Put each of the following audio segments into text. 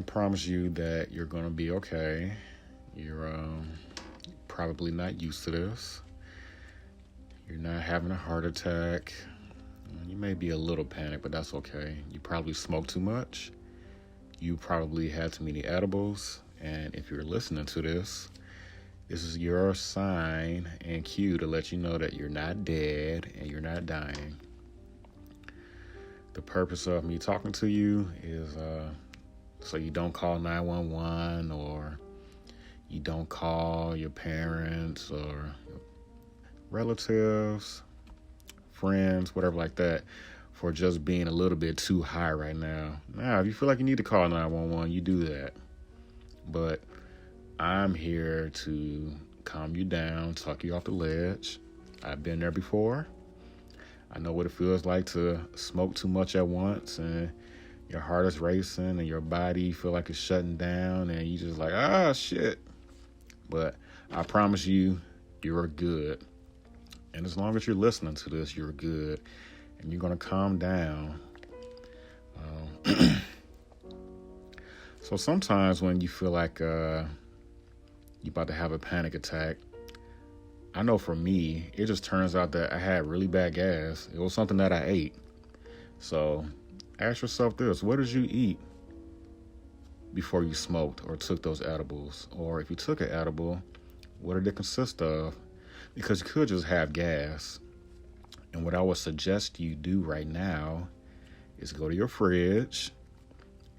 promise you that you're going to be okay. You're probably not used to this. You're not having a heart attack. You may be a little panicked, but that's okay. You probably smoked too much. You probably had too many edibles. And if you're listening to this, this is your sign and cue to let you know that you're not dead and you're not dying. The purpose of me talking to you is so you don't call 911 or you don't call your parents or relatives, friends, whatever like that, for just being a little bit too high right now. Now, if you feel like you need to call 911, you do that. But I'm here to calm you down, talk you off the ledge. I've been there before. I know what it feels like to smoke too much at once and your heart is racing and your body feel like it's shutting down and you just like, shit. But I promise you, you're good. And as long as you're listening to this, you're good. And you're going to calm down. So sometimes when you feel like you're about to have a panic attack, I know for me, it just turns out that I had really bad gas. It was something that I ate. So ask yourself this: what did you eat before you smoked or took those edibles? Or if you took an edible, what did it consist of? Because you could just have gas. And what I would suggest you do right now is go to your fridge,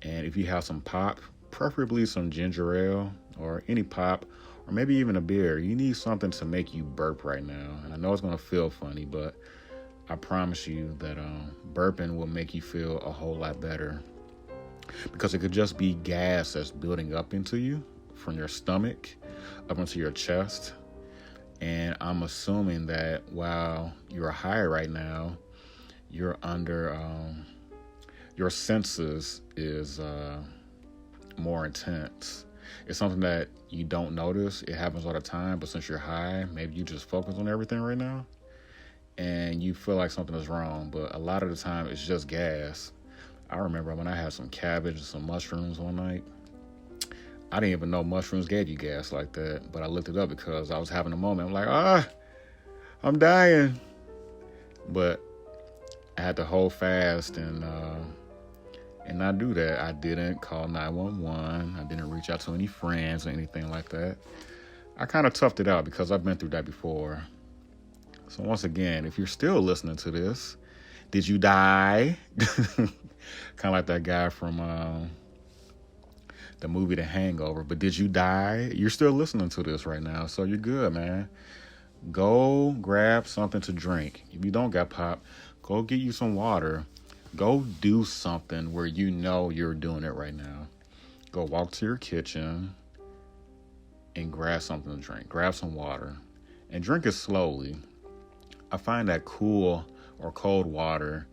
and if you have some pop, preferably some ginger ale or any pop, or maybe even a beer, you need something to make you burp right now. And I know it's going to feel funny, but I promise you that burping will make you feel a whole lot better. Because it could just be gas that's building up into you from your stomach up into your chest. And I'm assuming that while you're high right now, you're under, your senses is more intense. It's something that you don't notice. It happens all the time, but since you're high, maybe you just focus on everything right now and you feel like something is wrong. But a lot of the time, it's just gas. I remember when I had some cabbage and some mushrooms one night. I didn't even know mushrooms gave you gas like that, but I looked it up because I was having a moment. I'm like, I'm dying. But I had to hold fast and not do that. I didn't call 911. I didn't reach out to any friends or anything like that. I kind of toughed it out because I've been through that before. So once again, if you're still listening to this, did you die? Kind of like that guy from the movie The Hangover. But did you die? You're still listening to this right now, so you're good, man. Go grab something to drink. If you don't got pop, go get you some water. Go do something where you know you're doing it right now. Go walk to your kitchen and grab something to drink. Grab some water and drink it slowly. I find that cool or cold water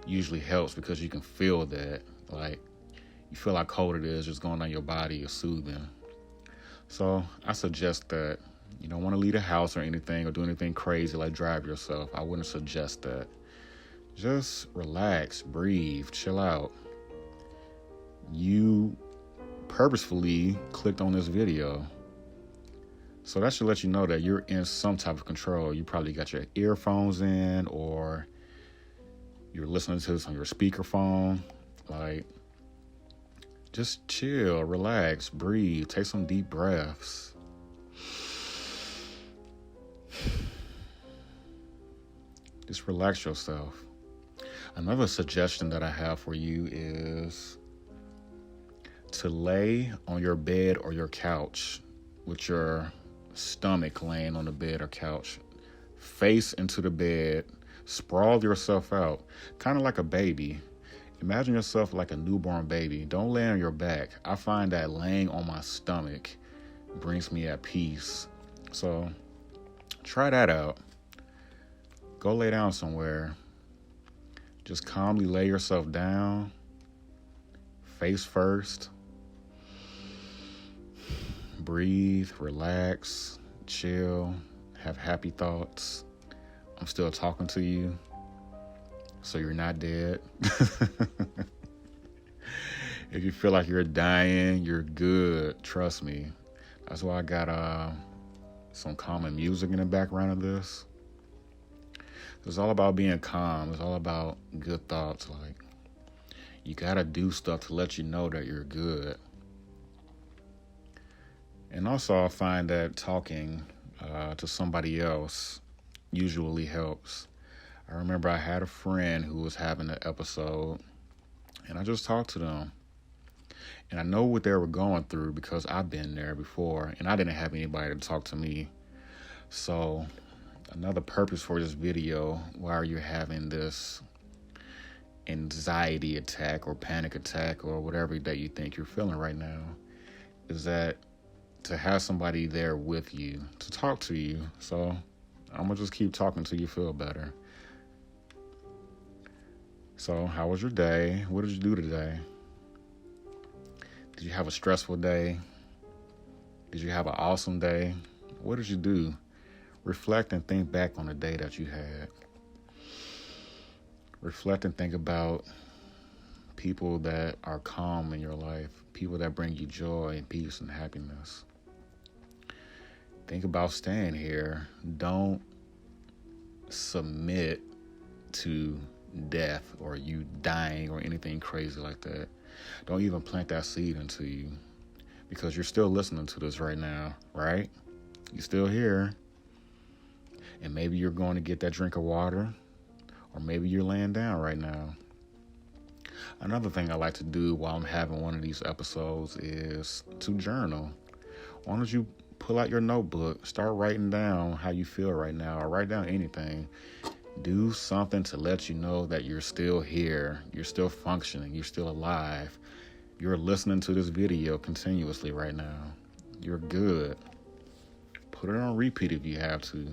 usually helps because you can feel that. Like, you feel how cold it is just going down your body is soothing. So I suggest that you don't want to leave the house or anything or do anything crazy like drive yourself. I wouldn't suggest that. Just relax, breathe, chill out. You purposefully clicked on this video. So that should let you know that you're in some type of control. You probably got your earphones in or you're listening to this on your speakerphone. Like, just chill, relax, breathe, take some deep breaths. Just relax yourself. Another suggestion that I have for you is to lay on your bed or your couch with your stomach laying on the bed or couch, face into the bed, sprawl yourself out, kind of like a baby. Imagine yourself like a newborn baby. Don't lay on your back. I find that laying on my stomach brings me at peace. So try that out. Go lay down somewhere. Just calmly lay yourself down, face first. Breathe, relax, chill, have happy thoughts. I'm still talking to you, so you're not dead. If you feel like you're dying, you're good. Trust me. That's why I got some calming music in the background of this. It's all about being calm. It's all about good thoughts. Like, you gotta do stuff to let you know that you're good. And also, I find that talking to somebody else usually helps. I remember I had a friend who was having an episode, and I just talked to them. And I know what they were going through because I've been there before, and I didn't have anybody to talk to me. So, another purpose for this video, while you're having this anxiety attack or panic attack or whatever that you think you're feeling right now, is that to have somebody there with you to talk to you. So I'm gonna just keep talking till you feel better. So how was your day? What did you do today? Did you have a stressful day? Did you have an awesome day? What did you do? Reflect and think back on the day that you had. Reflect and think about people that are calm in your life, people that bring you joy and peace and happiness. Think about staying here. Don't submit to death or you dying or anything crazy like that. Don't even plant that seed into you, because you're still listening to this right now, right? You're still here. And maybe you're going to get that drink of water, or maybe you're laying down right now. Another thing I like to do while I'm having one of these episodes is to journal. Why don't you pull out your notebook, start writing down how you feel right now, or write down anything. Do something to let you know that you're still here, you're still functioning, you're still alive. You're listening to this video continuously right now. You're good. Put it on repeat if you have to.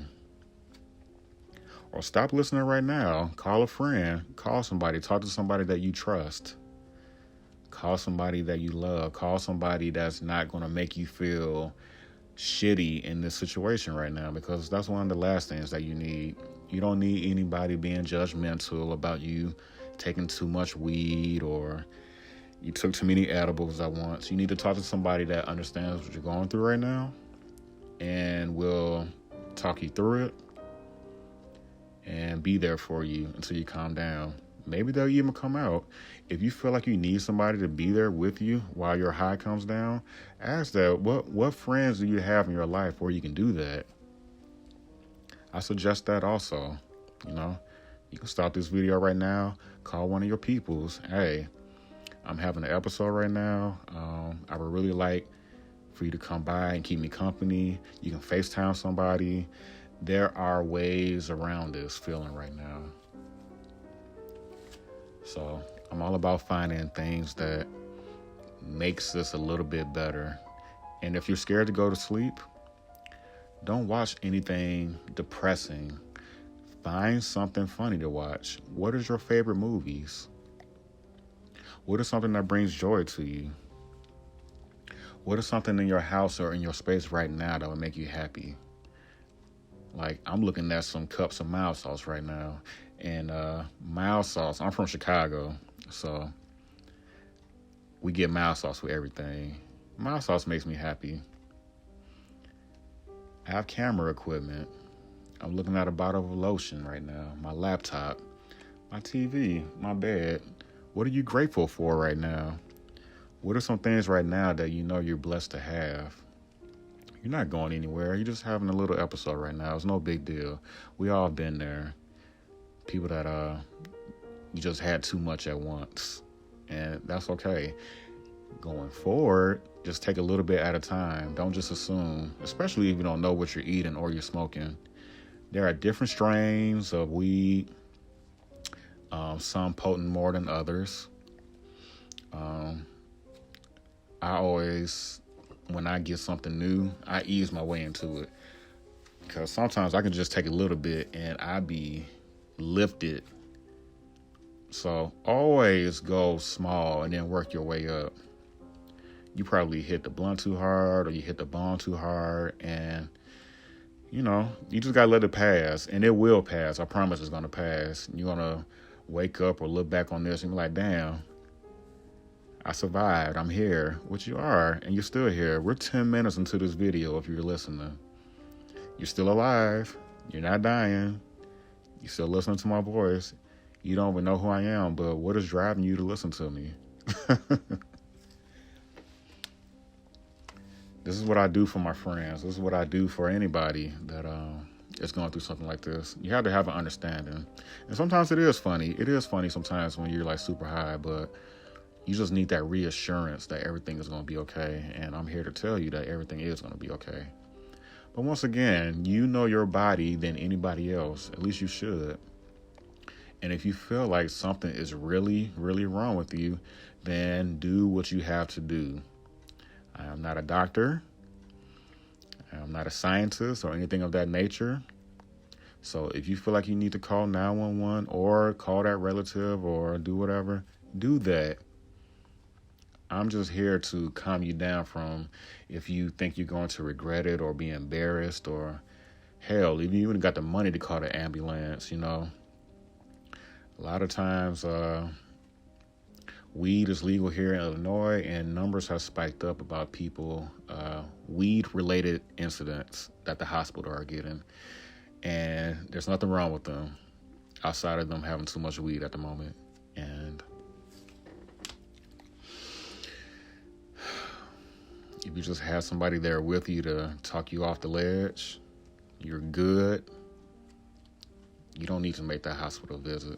Or stop listening right now. Call a friend. Call somebody. Talk to somebody that you trust. Call somebody that you love. Call somebody that's not going to make you feel shitty in this situation right now, because that's one of the last things that you need. You don't need anybody being judgmental about you taking too much weed or you took too many edibles at once. You need to talk to somebody that understands what you're going through right now and will talk you through it and be there for you until you calm down. Maybe they'll even come out. If you feel like you need somebody to be there with you while your high comes down, ask that. What friends do you have in your life where you can do that? I suggest that also. You can stop this video right now, call one of your peoples. Hey, I'm having an episode right now. I would really like for you to come by and keep me company. You can FaceTime somebody. There are ways around this feeling right now. So I'm all about finding things that makes this a little bit better. And if you're scared to go to sleep, don't watch anything depressing. Find something funny to watch. What is your favorite movies? What is something that brings joy to you? What is something in your house or in your space right now that would make you happy? Like, I'm looking at some cups of mild sauce right now. And mild sauce, I'm from Chicago, so we get mild sauce with everything. Mild sauce makes me happy. I have camera equipment. I'm looking at a bottle of lotion right now, my laptop, my TV, my bed. What are you grateful for right now? What are some things right now that you know you're blessed to have? You're not going anywhere. You're just having a little episode right now. It's no big deal. We all have been there. People that you just had too much at once. And that's okay. Going forward, just take a little bit at a time. Don't just assume, especially if you don't know what you're eating or you're smoking. There are different strains of weed, some potent more than others. I always, when I get something new, I ease my way into it. Because sometimes I can just take a little bit and I be lifted. So always go small and then work your way up. You probably hit the blunt too hard or you hit the bong too hard, and you just gotta let it pass, and it will pass. I promise it's gonna pass. You're gonna wake up or look back on this and be like, damn, I survived. I'm here, which you are, and you're still here. We're 10 minutes into this video if you're listening. You're still alive. You're not dying. You're still listening to my voice. You don't even know who I am, but what is driving you to listen to me? This is what I do for my friends. This is what I do for anybody that is going through something like this. You have to have an understanding. And sometimes it is funny. It is funny sometimes when you're like super high, but you just need that reassurance that everything is going to be okay. And I'm here to tell you that everything is going to be okay. But once again, you know your body than anybody else. At least you should. And if you feel like something is really, really wrong with you, then do what you have to do. I am not a doctor. I'm not a scientist or anything of that nature. So if you feel like you need to call 911 or call that relative or do whatever, do that. I'm just here to calm you down from if you think you're going to regret it or be embarrassed or hell, even you even got the money to call the ambulance, you know. A lot of times weed is legal here in Illinois, and numbers have spiked up about people, weed-related incidents that the hospital are getting. And there's nothing wrong with them outside of them having too much weed at the moment. And if you just have somebody there with you to talk you off the ledge, you're good. You don't need to make that hospital visit.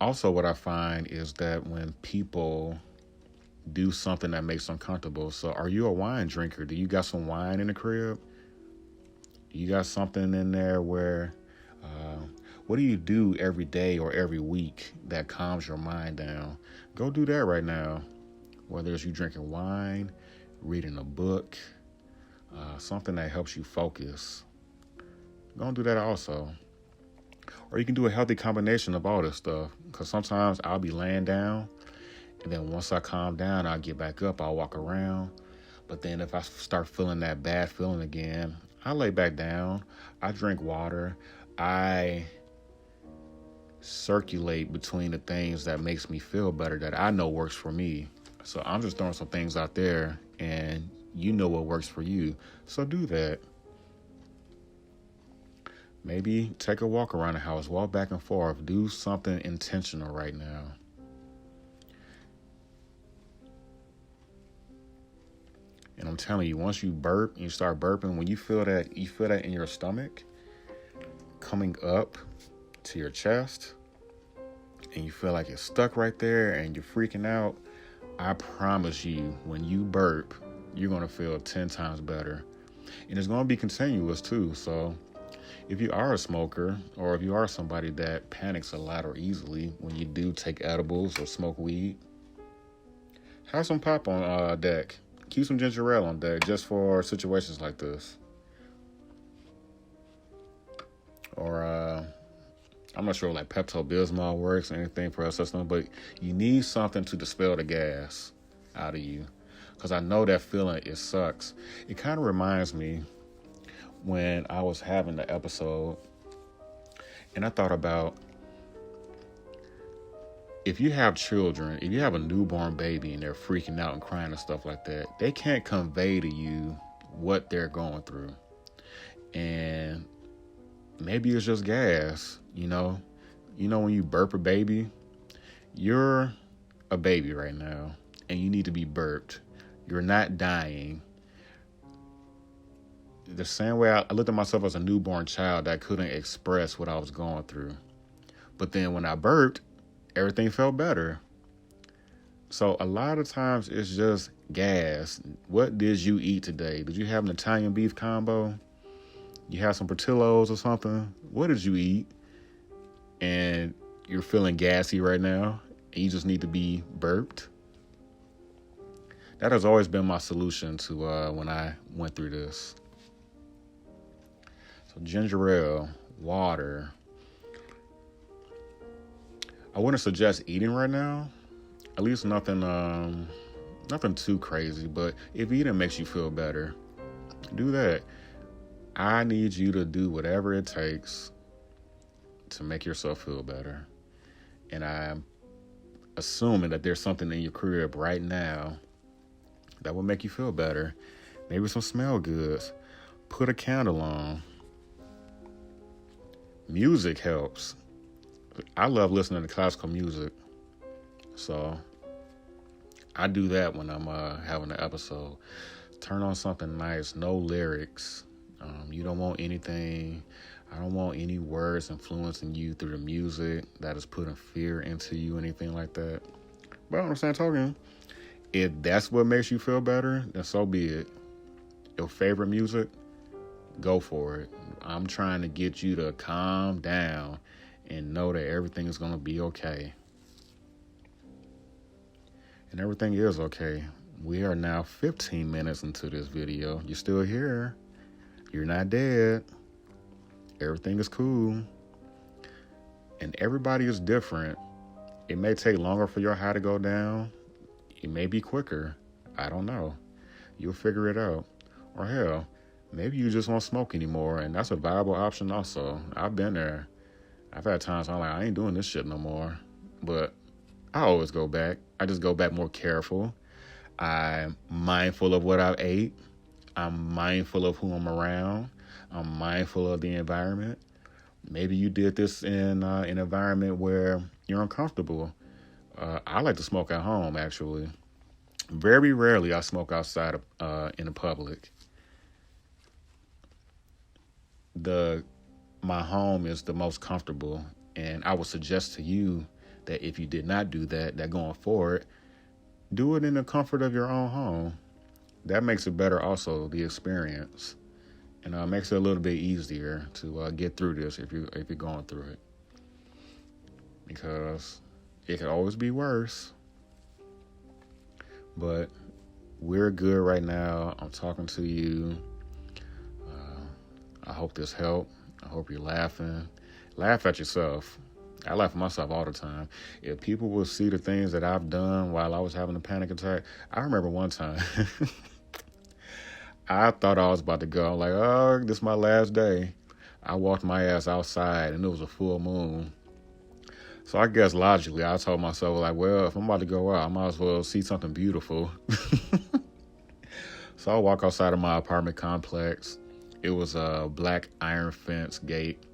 Also, what I find is that when people do something that makes them comfortable, so are you a wine drinker? Do you got some wine in the crib? You got something in there where, what do you do every day or every week that calms your mind down? Go do that right now. Whether it's you drinking wine, reading a book, something that helps you focus. Go and do that also. Or you can do a healthy combination of all this stuff. Because sometimes I'll be laying down, and then once I calm down, I'll get back up, I'll walk around. But then if I start feeling that bad feeling again, I lay back down, I drink water, I circulate between the things that makes me feel better that I know works for me. So I'm just throwing some things out there, and you know what works for you. So do that. Maybe take a walk around the house, walk back and forth, do something intentional right now. And I'm telling you, once you burp and you start burping, when you feel that in your stomach coming up to your chest, and you feel like it's stuck right there and you're freaking out, I promise you, when you burp, you're going to feel 10 times better. And it's going to be continuous too. So if you are a smoker, or if you are somebody that panics a lot or easily when you do take edibles or smoke weed, have some pop on deck. Keep some ginger ale on deck just for situations like this. Or I'm not sure like Pepto-Bismol works or anything for a system, but you need something to dispel the gas out of you. Because I know that feeling, it sucks. It kind of reminds me when I was having the episode, and I thought about if you have children, if you have a newborn baby and they're freaking out and crying and stuff like that, they can't convey to you what they're going through. And maybe it's just gas, you know? You know when you burp a baby, you're a baby right now and you need to be burped. You're not dying. The same way I looked at myself as a newborn child that couldn't express what I was going through. But then when I burped, everything felt better. So a lot of times it's just gas. What did you eat today? Did you have an Italian beef combo? You have some Portillo's or something? What did you eat? And you're feeling gassy right now, and you just need to be burped. That has always been my solution to when I went through this. So ginger ale, water. I wouldn't suggest eating right now. At least nothing too crazy. But if eating makes you feel better, do that. I need you to do whatever it takes to make yourself feel better. And I'm assuming that there's something in your crib right now that will make you feel better. Maybe some smell goods. Put a candle on. Music helps. I love listening to classical music. So I do that when I'm having an episode. Turn on something nice, no lyrics. You don't want anything. I don't want any words influencing you through the music that is putting fear into you, anything like that. But I understand talking. If that's what makes you feel better, then so be it. Your favorite music, go for it. I'm trying to get you to calm down and know that everything is going to be okay. And everything is okay. We are now 15 minutes into this video. You're still here. You're not dead. Everything is cool. And everybody is different. It may take longer for your high to go down. It may be quicker. I don't know. You'll figure it out. Or hell, maybe you just won't smoke anymore, and that's a viable option also. I've been there. I've had times I'm like, I ain't doing this shit no more. But I always go back. I just go back more careful. I'm mindful of what I ate. I'm mindful of who I'm around. I'm mindful of the environment. Maybe you did this in an environment where you're uncomfortable. I like to smoke at home, actually. Very rarely I smoke outside in the public. My home is the most comfortable, and I would suggest to you that if you did not do that going forward, do it in the comfort of your own home. That makes it better also, the experience. And makes it a little bit easier to get through this if you're going through it. Because it could always be worse. But we're good right now. I'm talking to you. I hope this helped. I hope you're laughing. Laugh at yourself. I laugh at myself all the time. If people will see the things that I've done while I was having a panic attack, I remember one time I thought I was about to go. I'm like, oh, this is my last day. I walked my ass outside and it was a full moon. So I guess logically I told myself, like, well, if I'm about to go out, I might as well see something beautiful. So I walk outside of my apartment complex. It was a black iron fence gate.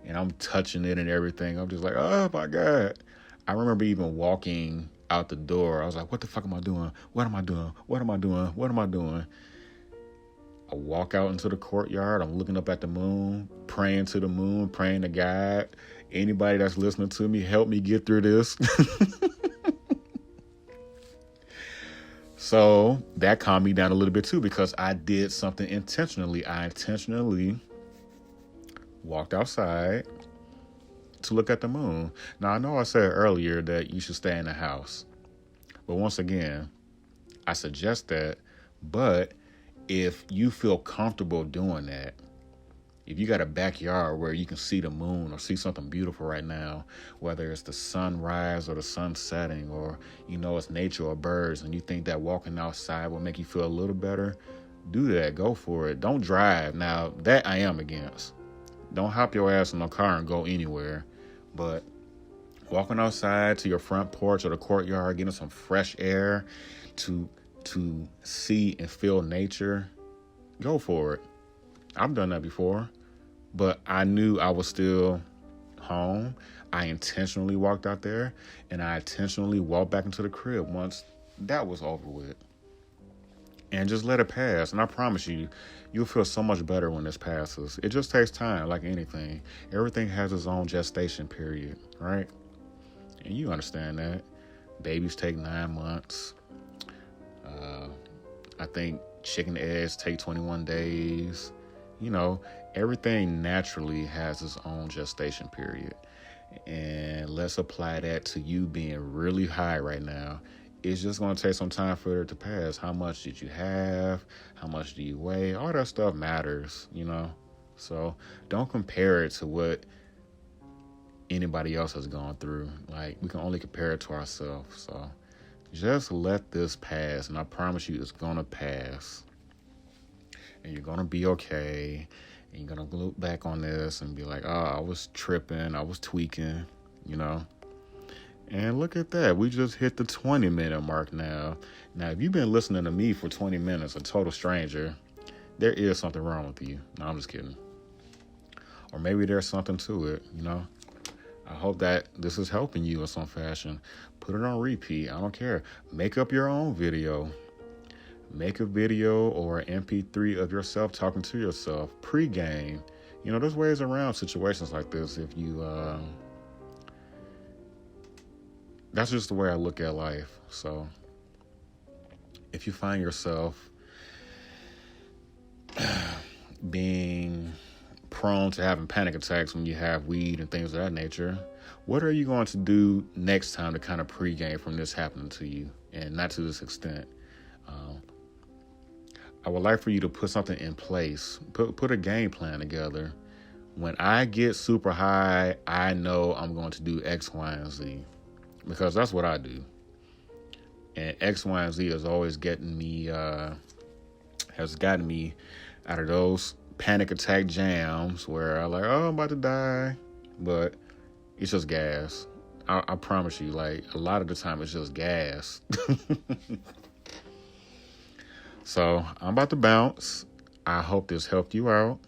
And I'm touching it and everything. I'm just like, oh my God. I remember even walking out the door. I was like, what the fuck am I doing? What am I doing? What am I doing? What am I doing? I walk out into the courtyard. I'm looking up at the moon, praying to the moon, praying to God. Anybody that's listening to me, help me get through this. So that calmed me down a little bit too, because I did something intentionally. I intentionally walked outside to look at the moon. Now, I know I said earlier that you should stay in the house. But once again, I suggest that. But if you feel comfortable doing that, if you got a backyard where you can see the moon or see something beautiful right now, whether it's the sunrise or the sun setting, or, it's nature or birds, and you think that walking outside will make you feel a little better, do that. Go for it. Don't drive. Now, that I am against. Don't hop your ass in a car and go anywhere. But walking outside to your front porch or the courtyard, getting some fresh air to see and feel nature, go for it. I've done that before, but I knew I was still home. I intentionally walked out there, and I intentionally walked back into the crib once that was over with. And just let it pass. And I promise you, you'll feel so much better when this passes. It just takes time, like anything. Everything has its own gestation period, right? And you understand that. Babies take 9 months. I think chicken eggs take 21 days. Everything naturally has its own gestation period. And let's apply that to you being really high right now. It's just going to take some time for it to pass. How much did you have? How much do you weigh? All that stuff matters, So don't compare it to what anybody else has gone through. Like, we can only compare it to ourselves. So just let this pass. And I promise you it's going to pass. And you're going to be okay. And you're going to look back on this and be like, oh, I was tripping. I was tweaking, And look at that. We just hit the 20-minute mark now. Now, if you've been listening to me for 20 minutes, a total stranger, there is something wrong with you. No, I'm just kidding. Or maybe there's something to it, you know? I hope that this is helping you in some fashion. Put it on repeat. I don't care. Make up your own video. Make a video or an MP3 of yourself talking to yourself pre-game. You know, there's ways around situations like this. If you, that's just the way I look at life. So if you find yourself being prone to having panic attacks when you have weed and things of that nature, what are you going to do next time to kind of pregame from this happening to you, and not to this extent? I would like for you to put something in place, put a game plan together. When I get super high, I know I'm going to do X, Y, and Z, because that's what I do. And X, Y, and Z is always has gotten me out of those panic attack jams where I'm like, oh, I'm about to die, but it's just gas. I promise you, like, a lot of the time it's just gas. So I'm about to bounce. I hope this helped you out.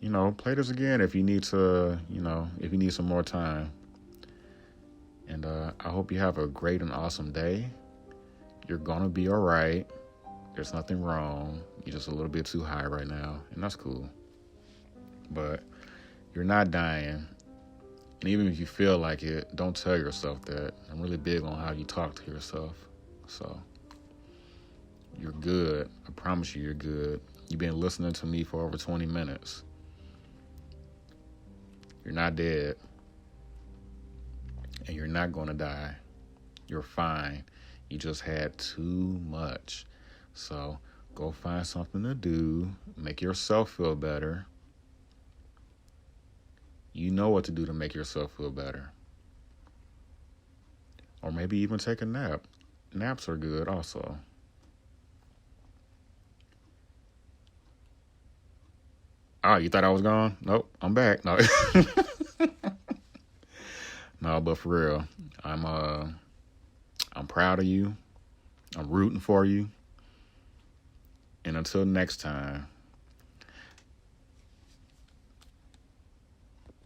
You know, play this again if you need to, if you need some more time. And I hope you have a great and awesome day. You're going to be all right. There's nothing wrong. You're just a little bit too high right now, and that's cool. But you're not dying. And even if you feel like it, don't tell yourself that. I'm really big on how you talk to yourself. So you're good. I promise you, you're good. You've been listening to me for over 20 minutes. You're not dead. And you're not going to die. You're fine. You just had too much. So go find something to do. Make yourself feel better. You know what to do to make yourself feel better. Or maybe even take a nap. Naps are good also. Oh, you thought I was gone? Nope, I'm back. No. No, but for real, I'm proud of you. I'm rooting for you. And until next time,